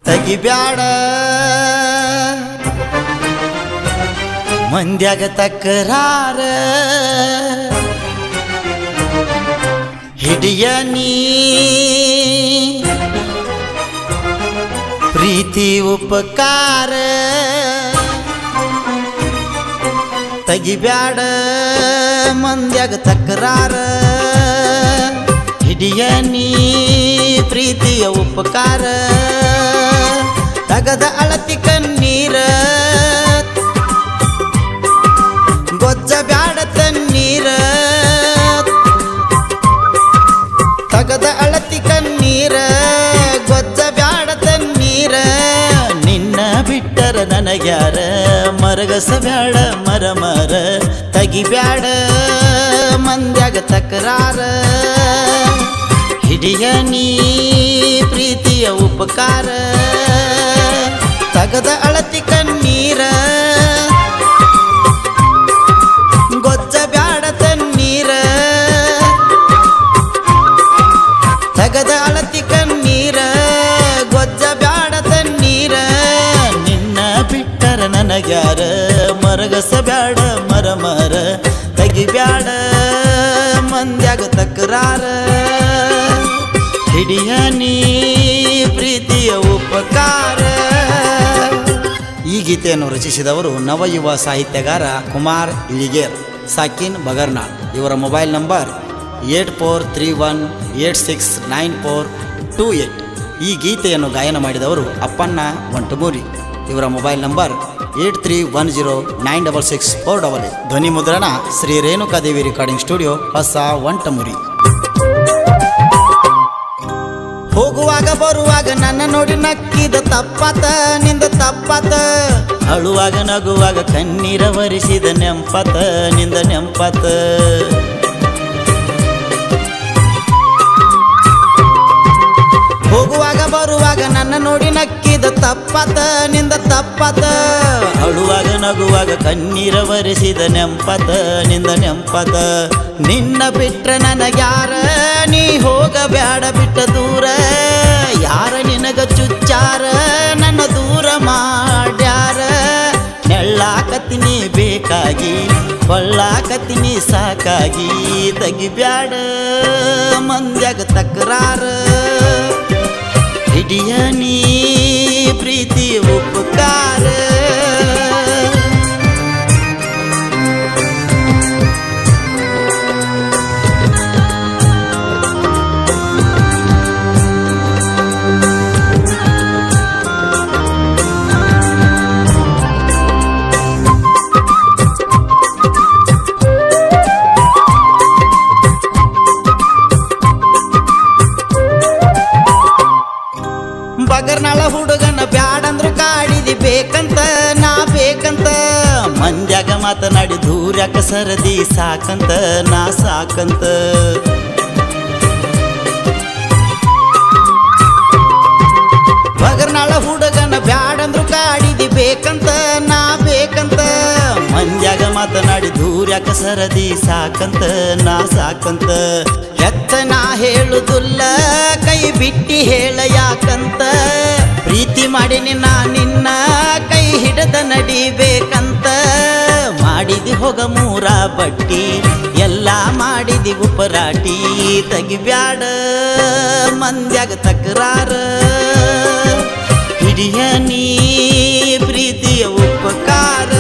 ತೆಗಿಬ್ಯಾಡ ಮಂದ್ಯಾಗ ತಕರಾರ ಹಿಡಿಯ ನೀ ಪ್ರೀತಿ ಉಪಕಾರ ತೆಗಿಬ್ಯಾಡ ಮಂದ್ಯಾಗ ತಕರಾರ ಹಿಡಿಯ ನೀ ಪ್ರೀತಿಯ ಉಪಕಾರ ತಗದ ಅಳತಿ ಕಣ್ಣೀರ ಗೊಜ್ಜ ಬ್ಯಾಡ ತಣ್ಣೀರ ತಗದ ಅಳತಿ ಕಣ್ಣೀರ ಗೊಜ್ಜ ಬ್ಯಾಡ ತಣ್ಣೀರ ನಿನ್ನ ಬಿಟ್ಟರ ನನಗ್ಯಾರ ಮರಗಸ ಬ್ಯಾಡ ಮರ ಮರ ತೆಗಿಬ್ಯಾಡ ಮಂದ್ಯಾಗ ತಕರಾರ ಹಿಡಿಯ ನೀ ಪ್ರೀತಿಯ ಉಪಕಾರ ತಗದ ಅಳತಿ ಕಣ್ಣೀರ ಗೊಜ್ಜ ಬ್ಯಾಡ ತಣ್ಣೀರ ತಗದ ಅಳತಿ ಕಣ್ಣೀರ ಗೊಜ್ಜ ಬ್ಯಾಡ ತಣ್ಣೀರ ನಿನ್ನ ಬಿಟ್ಟರ ನನಗ್ಯಾರ ಮರಗಸ ಬ್ಯಾಡ ಮರ ಮರ ತೆಗಿಬ್ಯಾಡ ಮಂದ್ಯಾಗ ತಕರಾರ ಹಿಡಿಯ ನೀ ಪ್ರೀತಿಯ ಉಪಕಾರ. ಈ ಗೀತೆಯನ್ನು ರಚಿಸಿದವರು ನವಯುವ ಸಾಹಿತ್ಯಗಾರ ಕುಮಾರ್ ಇಳಿಗೇರ್, ಸಾಕಿನ್ ಬಗರ್ನಾಳ್. ಇವರ ಮೊಬೈಲ್ ನಂಬರ್ 8431869428. ಈ ಗೀತೆಯನ್ನು ಗಾಯನ ಮಾಡಿದವರು ಅಪ್ಪಣ್ಣ ವಂಟಮೂರಿ. ಇವರ ಮೊಬೈಲ್ ನಂಬರ್ 8310966488. ಧ್ವನಿ ಮುದ್ರಣ ಶ್ರೀ ರೇಣುಕಾದೇವಿ ರೆಕಾರ್ಡಿಂಗ್ ಸ್ಟುಡಿಯೋ, ಹೊಸ ವಂಟಮುರಿ. ಹೋಗುವಾಗ ಬರುವಾಗ ನನ್ನ ನೋಡಿ ನಕ್ಕಿದ ತಪ್ಪಾತ ನಿಂದ ತಪ್ಪಾತ, ಅಳುವಾಗ ನಗುವಾಗ ಕಣ್ಣೀರ ವರಿಸಿದ ನೆಂಪಾತ ನಿಂದ ನೆಂಪಾತ. ಹೋಗುವಾಗ ಬರುವಾಗ ನನ್ನ ನೋಡಿ ನಕ್ಕಿದ ತಪ್ಪಾತ ನಿಂದ ತಪ್ಪಾತ, ಅಳುವಾಗ ನಗುವಾಗ ಕಣ್ಣೀರ ವರಿಸಿದ ನೆಂಪಾತ ನಿಂದ ನೆಂಪಾತ. ನಿನ್ನ ಬಿಟ್ರ ನನಗ್ಯಾರ ನೀ ಹೋಗಬ್ಯಾಡ ಬಿಟ್ಟ ದೂರ, ಯಾರ ನಿನಗ ಚುಚ್ಚಾರ ನನ್ನ ದೂರ ಮಾಡ್ಯಾರ. ನೆಳ್ಳಾಕತ್ತೀನಿ ಬೇಕಾಗಿ ಕೊಳ್ಳಾಕತ್ತೀನಿ ಸಾಕಾಗಿ, ತೆಗಿಬ್ಯಾಡ ಮಂದ್ಯಾಗ ತಕರಾರ ಹಿಡಿಯ ನೀ ಪ್ರೀತಿ ಉಪಕಾರ. ಬಗರ್ನಾಳ ಹುಡುಗನ ಬ್ಯಾಡಂದ್ರು ಕಾಡಿದಿ ಬೇಕಂತ ನಾ ಬೇಕಂತ, ಮಂದ್ಯಾಗ ಮಾತನಾಡಿ ದೂರ್ಯಾಕ ಸರದಿ ಸಾಕಂತ ನಾ ಸಾಕಂತ. ಬಗರ್ನಾಳ ಹುಡುಗನ ಬ್ಯಾಡಂದ್ರು ಕಾಡಿದಿ ಬೇಕಂತ ನಾ ಬೇಕಂತ, ಮಂದ್ಯಾಗ ಮಾತನಾಡಿ ದೂರ್ಯಾಕ ಸರದಿ ಸಾಕಂತ ನಾ ಸಾಕಂತ. ಎತ್ತ ನಾ ಹೇಳುದಿಲ್ಲ ಕೈ ಬಿಟ್ಟಿ ಹೇಳ ಯಾಕಂತ, ಪ್ರೀತಿ ಮಾಡಿನಿ ನಾ ನಿನ್ನ ಕೈ ಹಿಡದ ನಡಿಬೇಕಂತ. ಮಾಡಿದಿ ಹೋಗ ಮೂರ ಬಟ್ಟಿ ಎಲ್ಲ ಮಾಡಿದಿ ಉಪರಾಟಿ, ತೆಗಿಬ್ಯಾಡ ಮಂದ್ಯಾಗ ತಕರಾರ ಹಿಡಿಯ ನೀ ಪ್ರೀತಿಯ ಉಪಕಾರ.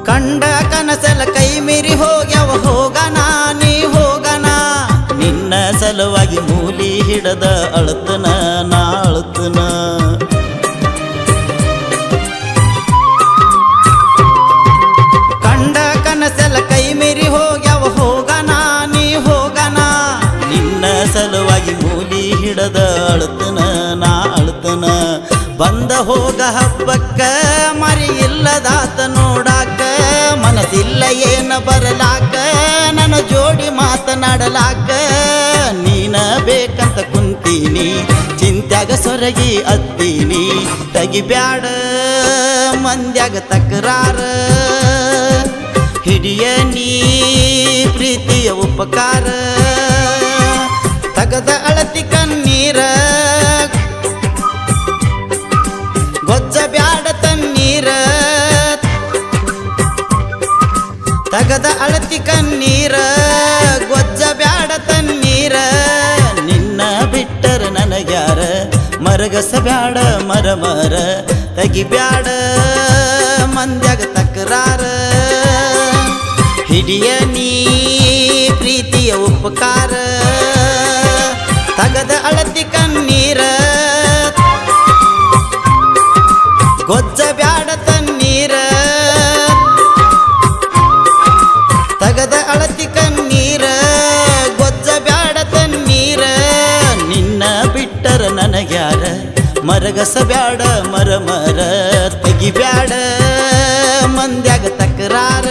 ಕಂಡ ಕನಸಲ ಕೈ ಮೀರಿ ಹೋಗ್ಯವ ಹೋಗನ ನೀ ಹೋಗನ, ನಿನ್ನ ಸಲುವಾಗಿ ಮೂಲಿ ಹಿಡದ ಅಳತನ ನಾ ಅಳತನ. ಕಂಡ ಕನಸಲ ಕೈ ಮೀರಿ ಹೋಗ್ಯವ ಹೋಗನ ನೀ ಹೋಗನ, ನಿನ್ನ ಸಲುವಾಗಿ ಮೂಲಿ ಹಿಡದ ಅಳತನ ನಾ ಅಳತನ. ಬಂದ ಹೋಗ ಹಬ್ಬಕ್ಕ ಮರಿ ಇಲ್ಲದಾತ ನೋಡ, ಬರಲಾಕ ನನ್ನ ಜೋಡಿ ಮಾತನಾಡಲಾಕ ನೀನ ಬೇಕಂತ ಕುಂತೀನಿ ಚಿಂತ್ಯಾಗ ಸೊರಗಿ ಅತ್ತೀನಿ ತೆಗಿಬ್ಯಾಡ ಮಂದ್ಯಾಗ ತಕರಾರ ಹಿಡಿಯ ನೀ ಪ್ರೀತಿಯ ಉಪಕಾರ ತಗದ ಅಳತಿ ಕಣ್ಣೀರ ಗೊಜ್ಜ ಬ್ಯಾಡ ತಣ್ಣೀರ ತಗದ ಅಳತಿ ಕಣ್ಣೀರ ಗೊಜ್ಜ ಬ್ಯಾಡ ತಣ್ಣೀರ ನಿನ್ನ ಬಿಟ್ಟರ ನನಗ್ಯಾರ ಮರಗಸ ಬ್ಯಾಡ ಮರ ಮರ ತೆಗಿಬ್ಯಾಡ ಮಂದ್ಯಾಗ ತಕರಾರ ಹಿಡಿಯ ನೀ ಪ್ರೀತಿಯ ಉಪಕಾರ ತಗದ ಅಳತಿ ಕಣ್ಣೀರ ಗೊಜ್ಜ ಬ್ಯಾಡ ತಣ್ಣೀರ ತಗದ ಅಳತಿ ಕಣ್ಣೀರ ಗೊಜ್ಜ ಬ್ಯಾಡ ತಣ್ಣೀರ ನಿನ್ನ ಬಿಟ್ಟರ ನನಗ್ಯಾರ ಮರಗಸ ಬ್ಯಾಡ ಮರ ಮರ ತೆಗಿಬ್ಯಾಡ ಮಂದ್ಯಾಗ ತಕರಾರ